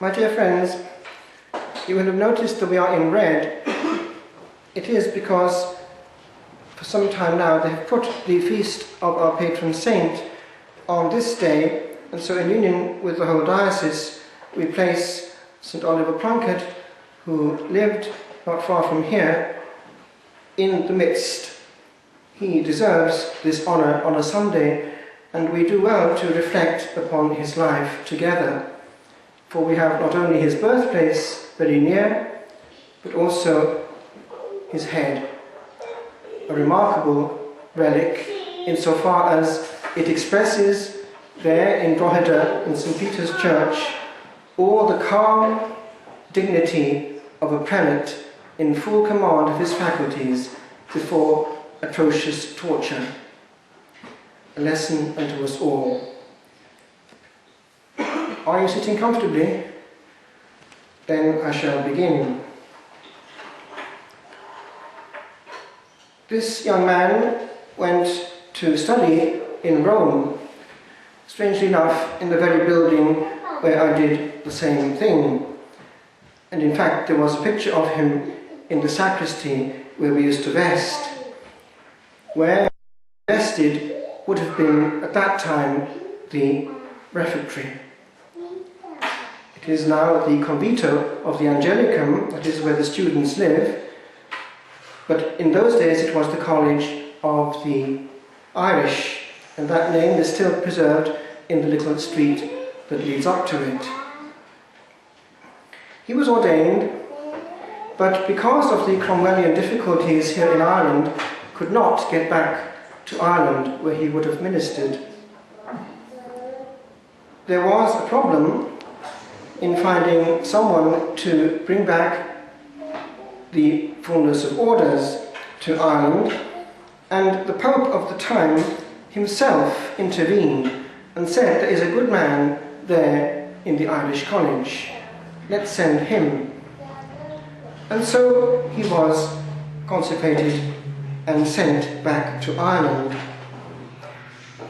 My dear friends, you will have noticed that we are in red. It is because for some time now they have put the feast of our patron saint on this day, and so in union with the whole diocese we place St. Oliver Plunkett, who lived not far from here, in the midst. He deserves this honour on a Sunday, and we do well to reflect upon his life together, for we have not only his birthplace very near, but also his head, a remarkable relic insofar as it expresses there in Drogheda in St. Peter's Church all the calm dignity of a prelate in full command of his faculties before atrocious torture. A lesson unto us all. Are you sitting comfortably? Then I shall begin. This young man went to study in Rome, strangely enough in the very building where I did the same thing. And in fact there was a picture of him in the sacristy where we used to vest. Where vested would have been at that time the refectory. It is now the convito of the Angelicum, that is where the students live, but in those days it was the College of the Irish, and that name is still preserved in the little street that leads up to it. He was ordained, but because of the Cromwellian difficulties here in Ireland, could not get back to Ireland where he would have ministered. There was a problem in finding someone to bring back the fullness of orders to Ireland, and the Pope of the time himself intervened and said, there is a good man there in the Irish College, let's send him. And so he was consecrated and sent back to Ireland.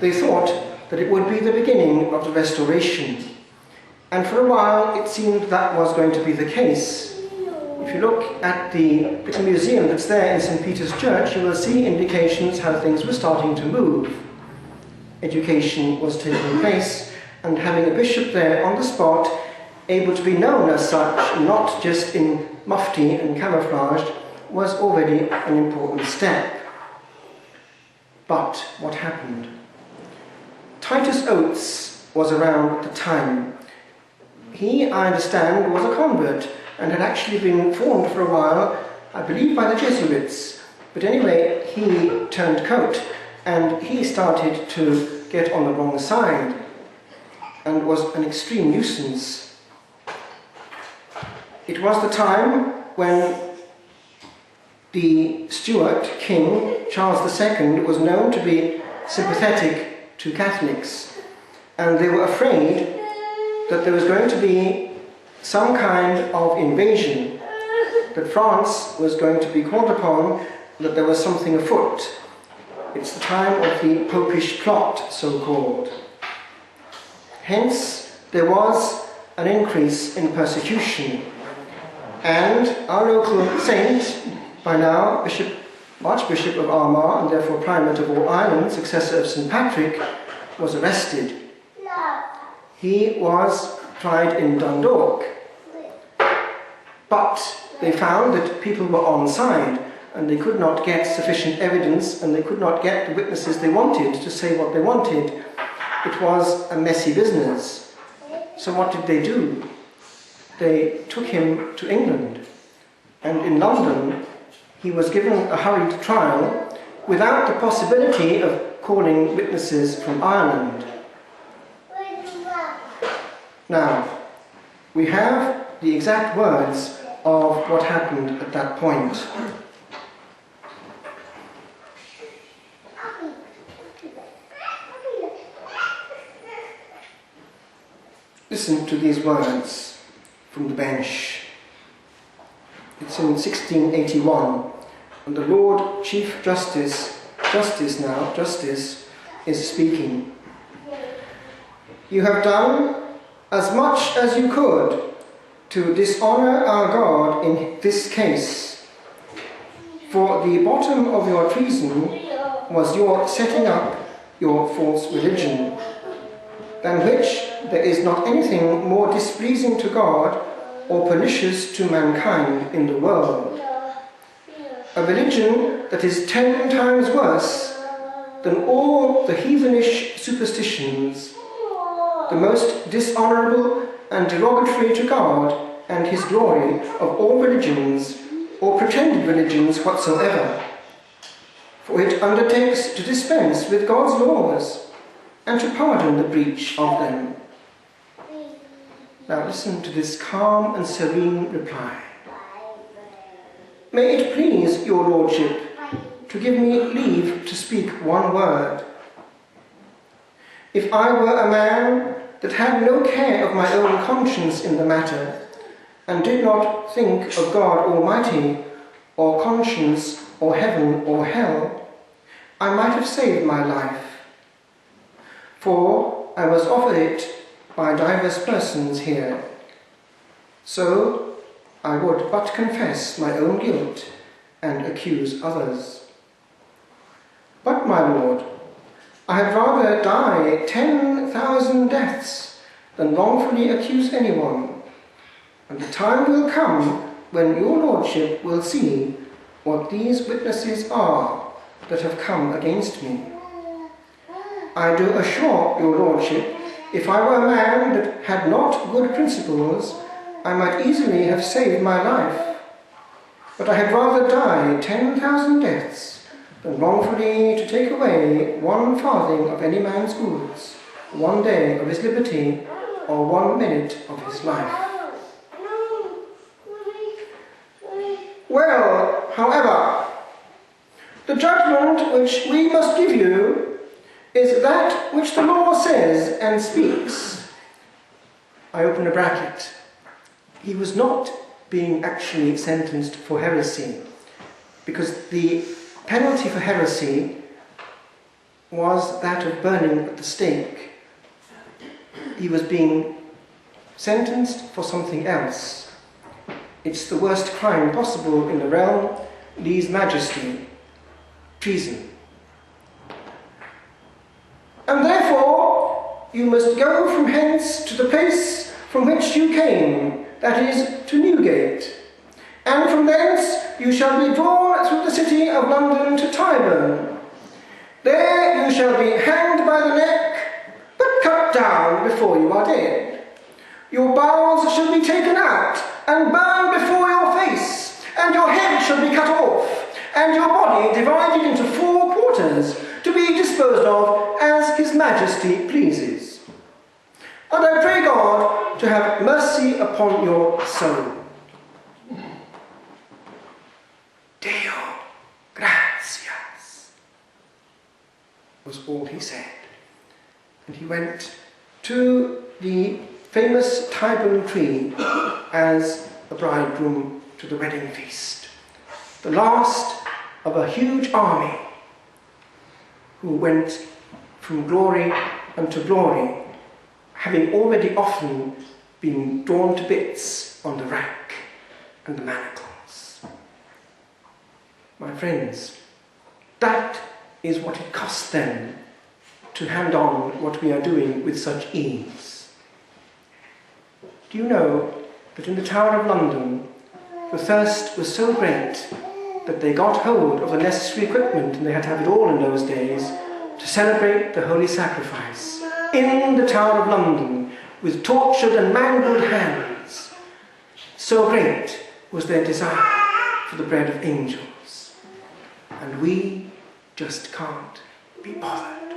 They thought that it would be the beginning of the restoration, and for a while it seemed that was going to be the case. If you look at the little museum that's there in St. Peter's Church, you will see indications how things were starting to move. Education was taking place, and having a bishop there on the spot, able to be known as such, not just in mufti and camouflaged, was already an important step. But what happened? Titus Oates was around at the time. He, I understand, was a convert and had actually been formed for a while, I believe by the Jesuits. But anyway, he turned coat and he started to get on the wrong side and was an extreme nuisance. It was the time when the Stuart king, Charles II, was known to be sympathetic to Catholics, and they were afraid that there was going to be some kind of invasion, that France was going to be called upon, that there was something afoot. It's the time of the popish plot, so-called. Hence, there was an increase in persecution, and our local saint, by now Archbishop of Armagh, and therefore Primate of all Ireland, successor of St. Patrick, was arrested. He was tried in Dundalk, but they found that people were on side, and they could not get sufficient evidence, and they could not get the witnesses they wanted to say what they wanted. It was a messy business. So what did they do? They took him to England, and in London he was given a hurried trial without the possibility of calling witnesses from Ireland. Now, we have the exact words of what happened at that point. Listen to these words from the bench. It's in 1681, and the Lord Chief Justice is speaking. You have done as much as you could to dishonour our God in this case. For the bottom of your treason was your setting up your false religion, than which there is not anything more displeasing to God or pernicious to mankind in the world. A religion that is 10 times worse than all the heathenish superstitions, the most dishonourable and derogatory to God and his glory of all religions or pretended religions whatsoever. For it undertakes to dispense with God's laws and to pardon the breach of them. Now listen to this calm and serene reply. May it please your Lordship to give me leave to speak one word. If I were a man that had no care of my own conscience in the matter, and did not think of God Almighty, or conscience, or heaven, or hell, I might have saved my life. For I was offered it by divers persons here. So I would but confess my own guilt and accuse others. But, my Lord, I had rather die 10,000 deaths than wrongfully accuse anyone, and the time will come when your Lordship will see what these witnesses are that have come against me. I do assure your Lordship, if I were a man that had not good principles, I might easily have saved my life. But I had rather die 10,000 deaths than wrongfully to take away 1 farthing of any man's goods, 1 day of his liberty, or 1 minute of his life. Well, however, the judgment which we must give you is that which the law says and speaks. I open a bracket. He was not being actually sentenced for heresy, because the penalty for heresy was that of burning at the stake. He was being sentenced for something else. It's the worst crime possible in the realm, lese majesty, treason. And therefore you must go from hence to the place from which you came, that is, to Newgate, and from thence you shall be drawn through the city of London to Tyburn. There you shall be hanged by the neck, but cut down before you are dead. Your bowels shall be taken out and burned before your face, and your head shall be cut off, and your body divided into 4 quarters, to be disposed of as His Majesty pleases. And I pray God to have mercy upon your soul. Deo gratias, was all he said. And he went to the famous Tyburn tree as a bridegroom to the wedding feast, the last of a huge army who went from glory unto glory, having already often been drawn to bits on the rack and the manacles. My friends, that is what it cost them to hand on what we are doing with such ease. Do you know that in the Tower of London, the thirst was so great that they got hold of the necessary equipment, and they had to have it all in those days, to celebrate the Holy Sacrifice in the Tower of London with tortured and mangled hands. So great was their desire for the bread of angels. And we just can't be bothered.